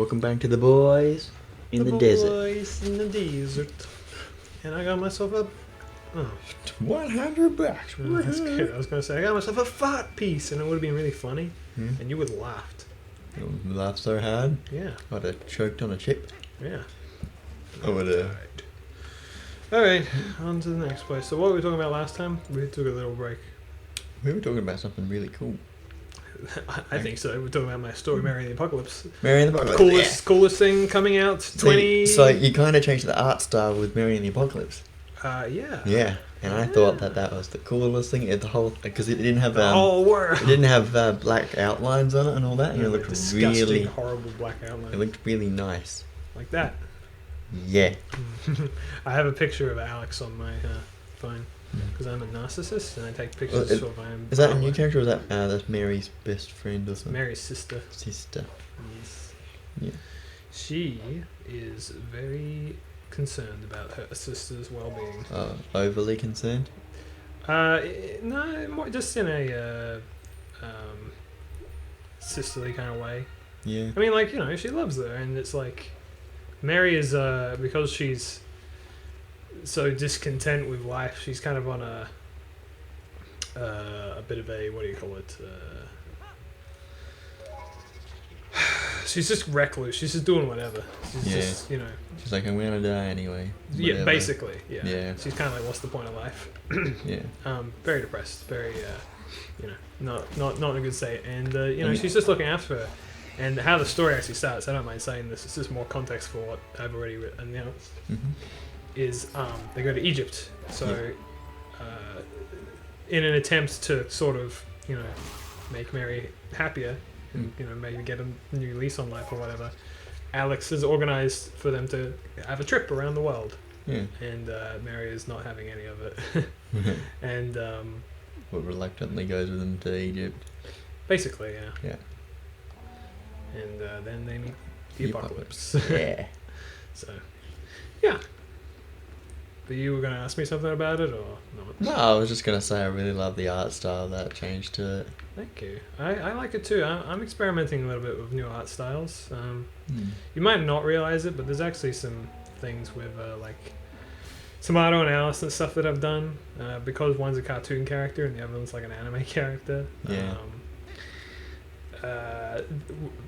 Welcome back to the boys in the desert. Boys in the desert. And I got myself a... Oh, $100. that's good. I was going to say, I got myself a fart piece, and it would have been really funny. And you would have laughed. You laughed so hard. Yeah. I'd have choked on a chip. Yeah. I would have. Alright, on to the next place. So what were we talking about last time? We took a little break. We were talking about something really cool. I think so. We're talking about my story, Mary and the Apocalypse. Mary and the Apocalypse. Coolest thing coming out. 20. So you kind of changed the art style with Mary and the Apocalypse. Yeah. Yeah, and I thought that was the coolest thing. The whole, because it didn't have The whole world. it didn't have black outlines on it and all that, and it looked disgusting, really horrible black outline. It looked really nice. Like that. Yeah. I have a picture of Alex on my phone because I'm a narcissist and I take pictures of my own. Is that a new character or is that that's Mary's best friend or something? Mary's sister. Sister. Yes. Yeah. She is very concerned about her sister's well-being. Overly concerned? No, more just in a sisterly kind of way. Yeah. I mean, like, you know, she loves her, and it's like Mary is because she's so discontent with life. She's kind of on a bit of a, what do you call it? She's just recluse. She's just doing whatever. She's just, you know. She's like, I'm gonna die anyway. Yeah, Whatever. basically. Yeah. Yeah. She's kind of like, what's the point of life? Yeah. Very depressed. Very, you know, not in a good state. And you know, she's just looking after her. And how the story actually starts, I don't mind saying this. It's just more context for what I've already announced. Is they go to Egypt. So, in an attempt to sort of, you know, make Mary happier. And, you know, maybe get a new lease on life or whatever. Alex has organised for them to have a trip around the world. Yeah. And Mary is not having any of it. And But reluctantly goes with them to Egypt. basically, yeah. Yeah. And then they meet the apocalypse. Yeah. So, yeah. But you were going to ask me something about it or not? No, I was just gonna say I really love the art style that changed to it. Thank you. I like it too. I'm experimenting a little bit with new art styles. You might not realize it, but there's actually some things with like Tomato and Alice and stuff that I've done because one's a cartoon character and the other one's like an anime character. Yeah.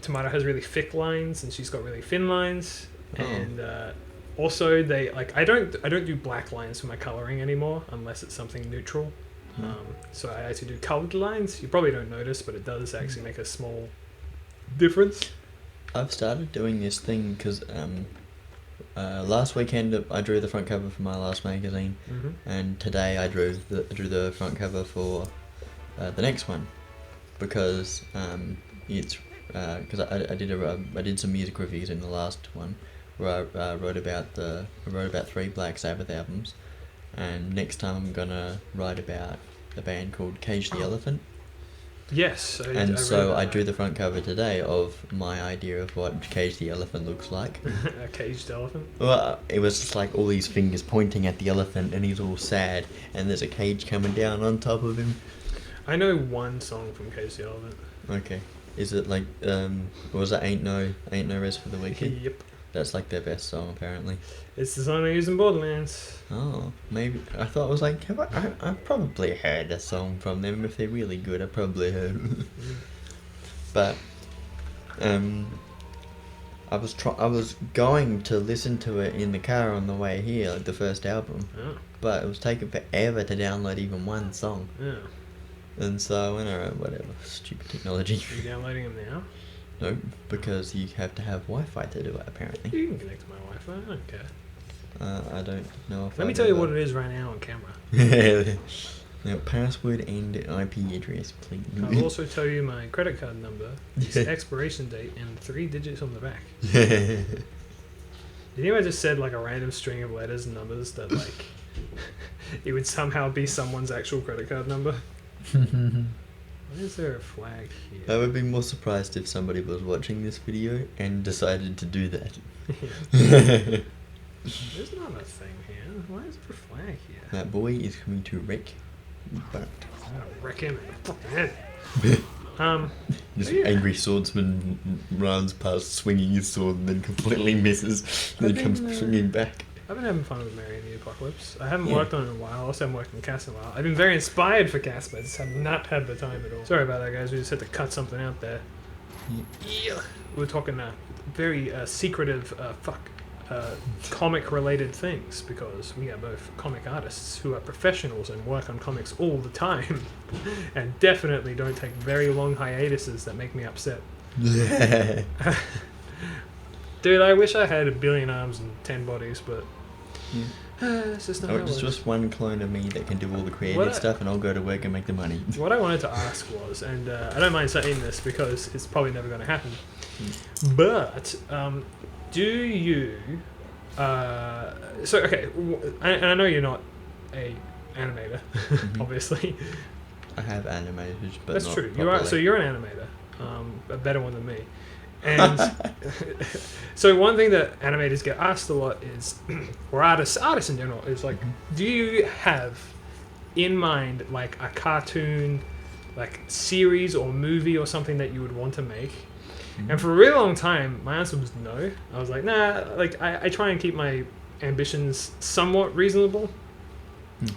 Tomato has really thick lines and she's got really thin lines. And also they like I don't do black lines for my coloring anymore unless it's something neutral. So I actually do colored lines. You probably don't notice, but it does actually make a small difference. I've started doing this thing because last weekend I drew the front cover for my last magazine, and today I drew the front cover for the next one because it's because I did some music reviews in the last one where I wrote about 3 Black Sabbath albums. And next time I'm gonna write about a band called Cage the Elephant. Yes. I drew the front cover today of my idea of what Cage the Elephant looks like. A caged elephant? Well, it was just like all these fingers pointing at the elephant and he's all sad and there's a cage coming down on top of him. I know one song from Cage the Elephant. Okay. Is it like, was that Ain't No Rest for the Wicked? Yep. That's like their best song apparently. It's the song they use in Borderlands. Oh, maybe. I thought it was like, I've probably heard a song from them. If they're really good, I probably heard it. But, I was going to listen to it in the car on the way here, like the first album. Oh. But it was taking forever to download even one song. Yeah. And so I went, alright, whatever. Stupid technology. Are you downloading them now? No, because you have to have Wi-Fi to do it, apparently. You can connect to my Wi-Fi, I don't care. I don't know if Let me tell you what it is right now on camera. Now, password and IP address, please. I'll also tell you my credit card number, its expiration date, and 3 digits on the back. Did anyone just said like a random string of letters and numbers that like it would somehow be someone's actual credit card number? Why is there a flag here? I would be more surprised if somebody was watching this video and decided to do that. There's not a thing here. Why is there a flag here? That boy is coming to wreck. But I'm gonna wreck him in the fucking head. This Yeah. angry swordsman runs past swinging his sword and then completely misses. And then comes swinging back. I've been having fun with Mary and the Apocalypse. I haven't Yeah. worked on it in a while. I also haven't worked on Cass in a while. I've been very inspired for Cass, but I just have not had the time at all. Sorry about that, guys. We just had to cut something out there. Yeah. We're talking very secretive, comic-related things, because we are both comic artists who are professionals and work on comics all the time, and definitely don't take very long hiatuses that make me upset. Yeah. Dude, I wish I had 1 billion arms and 10 bodies, but it's just not how it It's works. just one clone of me that can do all the What creative I- stuff, and I'll go to work and make the money. What I wanted to ask was, and I don't mind saying this because it's probably never going to happen, but do you... and I know you're not a animator, obviously. I have animators, but That's not true. properly. You are, so you're an animator, a better one than me. And so one thing that animators get asked a lot is, or artists in general, is like, do you have in mind like a cartoon, like series or movie or something that you would want to make? And for a really long time, my answer was no. I was like, nah. Like I try and keep my ambitions somewhat reasonable.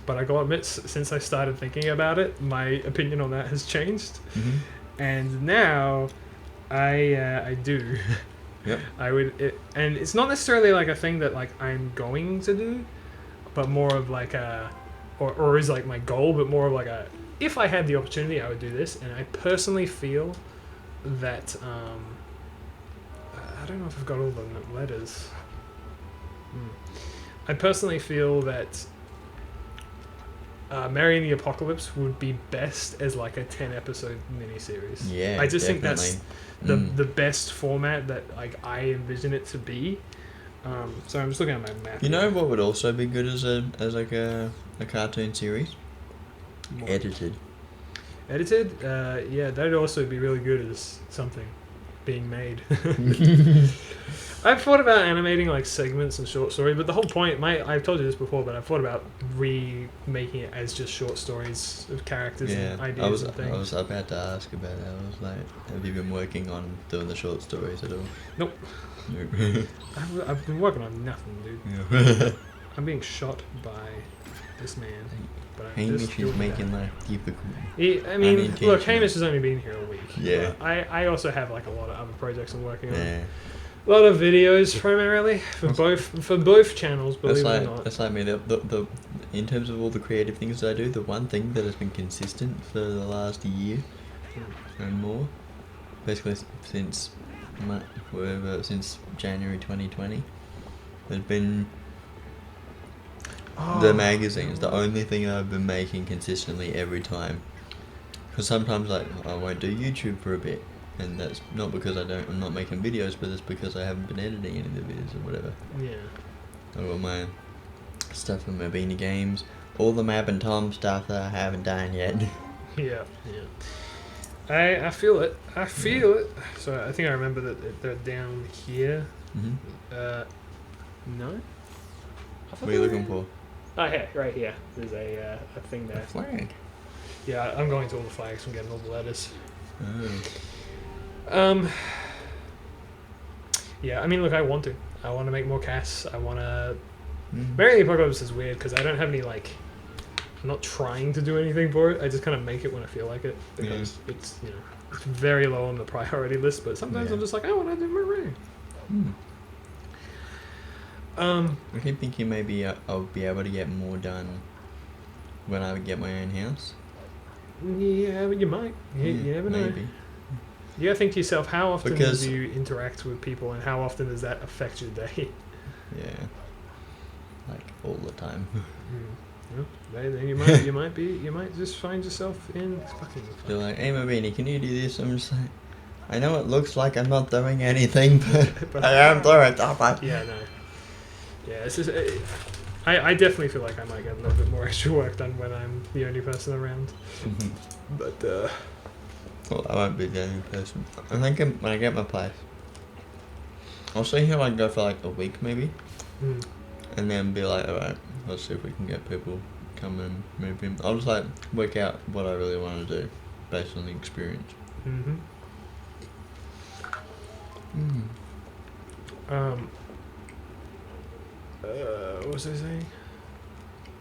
But I gotta admit, since I started thinking about it, my opinion on that has changed. And now, I do. Yep. I would, and it's not necessarily like a thing that like I'm going to do, but more of like a, or is like my goal, but more of like a, if I had the opportunity, I would do this. And I personally feel that I don't know if I've got all the letters. I personally feel that Mary and the Apocalypse would be best as like a 10-episode miniseries. Yeah, I just think definitely. that's the best format that like I envision it to be. So I'm just looking at my map. You know what would also be good as a cartoon series? What? Edited. Edited? Yeah, that'd also be really good as something being made. I've thought about animating like segments and short stories, but the whole point, I've told you this before, but I've thought about remaking it as just short stories of characters and ideas and things. I was about to ask about that. I was like, have you been working on doing the short stories at all? Nope. Nope. I've been working on nothing, dude. Yeah. I'm being shot by this man. But I'm Hamish just is doing making that. like typical. I mean, look, unintentional. Hamish has only been here a week. Yeah. But I also have like a lot of other projects I'm working on. Yeah. A lot of videos primarily for both channels. Believe That's it like or not. that's like me. The in terms of all the creative things I do, the one thing that has been consistent for the last year and more, basically since January 2020, has been the magazines. The only thing I've been making consistently every time. Because sometimes like I won't do YouTube for a bit, and that's not because I'm not making videos, but it's because I haven't been editing any of the videos or whatever. Yeah. I've got my stuff from Mabeanie games, all the Mab and Tom stuff that I haven't done yet. Yeah. I feel it. I feel it. So I think I remember that they're down here. No. What are you looking for? Oh yeah, right here. There's a thing A there. flag. Yeah, I'm going to all the flags. I'm getting all the letters. Oh. Yeah, I mean, look, I want to make more casts. I want to... Mm. Mary and the Apocalypse is weird because I don't have any, like... I'm not trying to do anything for it. I just kind of make it when I feel like it because it's, you know, it's very low on the priority list, but sometimes I'm just like, I want to do Mary. I keep thinking maybe I'll be able to get more done when I get my own house. Yeah, but you might. You never know. Maybe. You gotta think to yourself, how often Because- do you interact with people and how often does that affect your day? Yeah. Like all the time. Then you might just find yourself in fucking... They're like, hey Mabeanie, can you do this? I'm just like, I know it looks like I'm not doing anything, but I am doing stuff. Yeah, no. Yeah, it's just... I definitely feel like I might get a little bit more extra work done when I'm the only person around. But, Well, I won't be the only person. I think when I get my place, I'll see how I go for like a week maybe, and then be like, alright, let's see if we can get people come and move in. I'll just like work out what I really want to do based on the experience. What was I saying?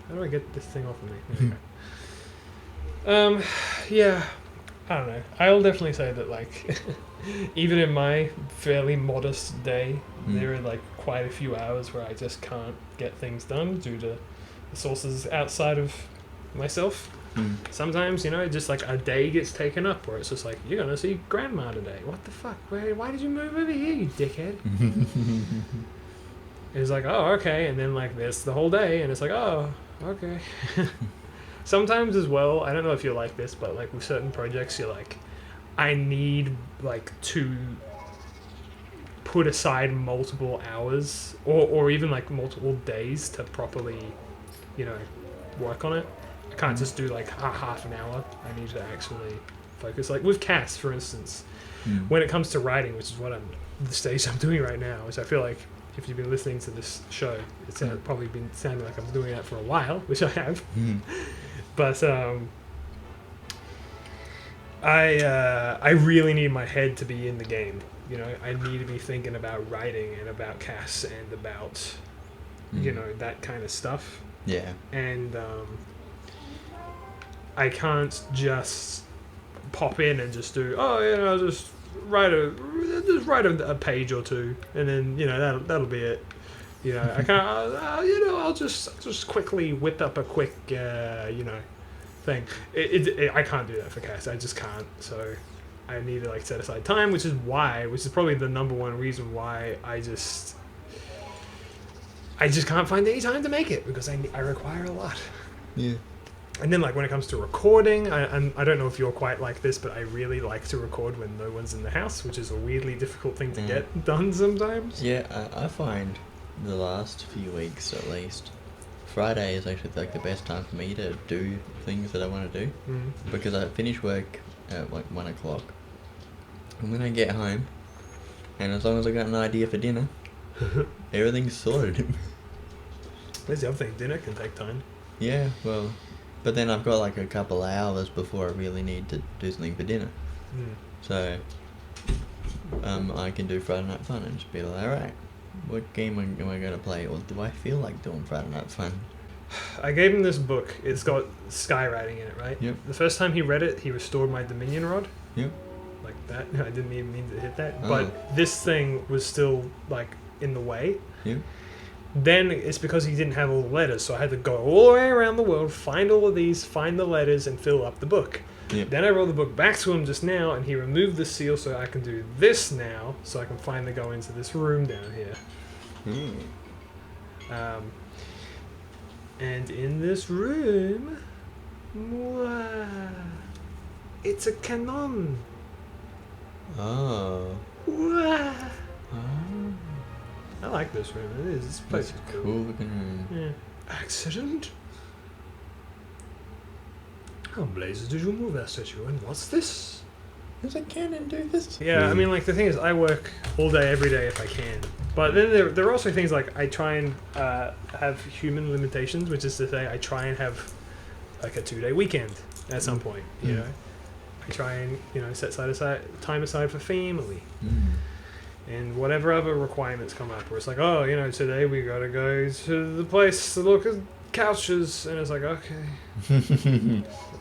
How do I get this thing off of me? There we go. Yeah, I don't know. I'll definitely say that, like, even in my fairly modest day, there are, like, quite a few hours where I just can't get things done due to the sources outside of myself. Sometimes, you know, just like a day gets taken up where it's just like, you're gonna see grandma today. What the fuck? Why did you move over here, you dickhead? It's like, oh, okay. And then, like, there's the whole day, and it's like, oh, okay. Sometimes as well, I don't know if you're like this, but, like, with certain projects, you're like, I need, like, to put aside multiple hours or even, like, multiple days to properly, you know, work on it. I can't just do, like, half an hour. I need to actually focus. Like, with Cass, for instance, when it comes to writing, which is the stage I'm doing right now, which I feel like if you've been listening to this show, it's probably been sounding like I'm doing that for a while, which I have. But I really need my head to be in the game. You know, I need to be thinking about writing and about Cass and about, you know, that kind of stuff. Yeah. And I can't just pop in and just do, just write a page or two, and then, you know, that'll be it. You know, I can't. I'll just quickly whip up a quick, thing. I can't do that for Cass. I just can't. So I need to, like, set aside time, which is probably the number one reason why I just can't find any time to make it, because I require a lot. Yeah. And then, like, when it comes to recording, I don't know if you're quite like this, but I really like to record when no one's in the house, which is a weirdly difficult thing to get done sometimes. Yeah, I find the last few weeks, at least, Friday is actually, like, the best time for me to do things that I want to do, because I finish work at, like, 1 o'clock, and when I get home, and as long as I got an idea for dinner, everything's sorted. There's the other thing, dinner can take time. Yeah, well, but then I've got, like, a couple hours before I really need to do something for dinner. So, I can do Friday Night Fun and just be like, alright, what game am I going to play, or do I feel like doing Friday Night Fun? I gave him this book. It's got skywriting in it, right? Yep. The first time he read it, he restored my Dominion rod. Yep. Like that. I didn't even mean to hit that. Oh. But this thing was still, like, in the way. Yep. Then it's because he didn't have all the letters, so I had to go all the way around the world, find all of these, find the letters, and fill up the book. Yep. Then I wrote the book back to him just now, and he removed the seal, so I can do this now, so I can finally go into this room down here. And in this room, it's a cannon. Oh. I like this room. It is. This place is cool looking room. Yeah. Accident? How blazes did you move that statue? And what's this? Does a cannon do this? Yeah, I mean, like, the thing is, I work all day, every day if I can. But then there are also things like I try and have human limitations, which is to say I try and have, like, a 2-day weekend at some point, you know. I try and, you know, set time aside for family. And whatever other requirements come up, where it's like, oh, you know, today we gotta go to the place to look at couches, and it's like, okay.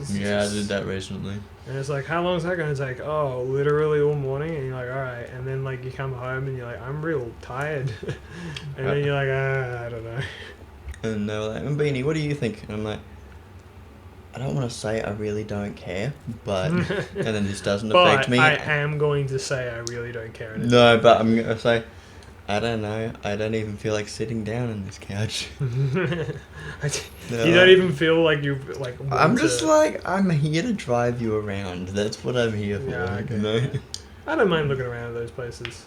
Yeah, I did that recently. And it's like, how long is that gonna take? Oh, literally all morning. And you're like, all right. And then, like, you come home and you're like, I'm real tired. And then you're like, I don't know. And they were like, Mabeanie, what do you think? And I'm like, I don't want to say I really don't care, but and then this doesn't affect me. I am going to say I really don't care. No, but I'm going to say, I don't know. I don't even feel like sitting down on this couch. You don't even feel like you like. I'm just like, I'm here to drive you around. That's what I'm here for. Yeah, okay. You know? I don't mind looking around at those places.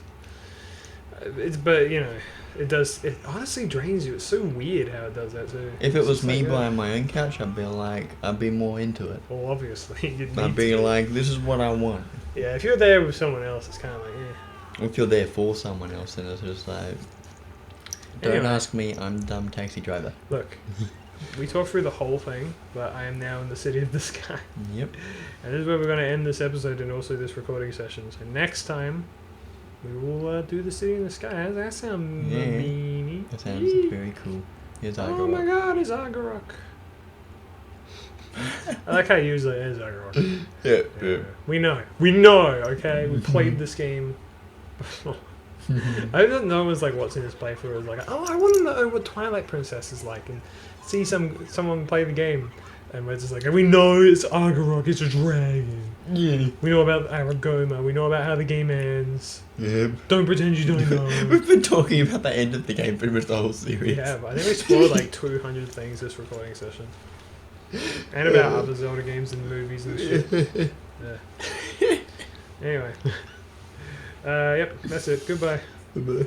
But you know, it does. It honestly drains you. It's so weird how it does that too. If it was me buying my own couch, I'd be more into it. Well, obviously, you'd I'd be like, this is what I want. Yeah, if you're there with someone else, it's kind of like, yeah. If you're there for someone else, then it's just like, don't ask me. I'm a dumb taxi driver. Look, we talked through the whole thing, but I am now in the city of the sky. Yep. And this is where we're going to end this episode and also this recording session. So next time, we will do the city in the sky. That sounds Mabeanie. That sounds very cool. Here's Agorok. Oh my god, it's Agorok. I like how you use it as Agorok. Yeah. We know, okay? We played this game before. I hope that no one's like watching this playthrough is like, oh, I want to know what Twilight Princess is like, and see someone play the game, and we're just like, we know it's Agorok, it's a dragon. Yeah. We know about Aragoma, we know about how the game ends. Yeah. Don't pretend you don't know. We've been talking about the end of the game pretty much the whole series. Yeah, but I think we spoiled like 200 things this recording session. And about other Zelda games and movies and shit. Yeah. Anyway. Yep, that's it. Goodbye. Bye-bye.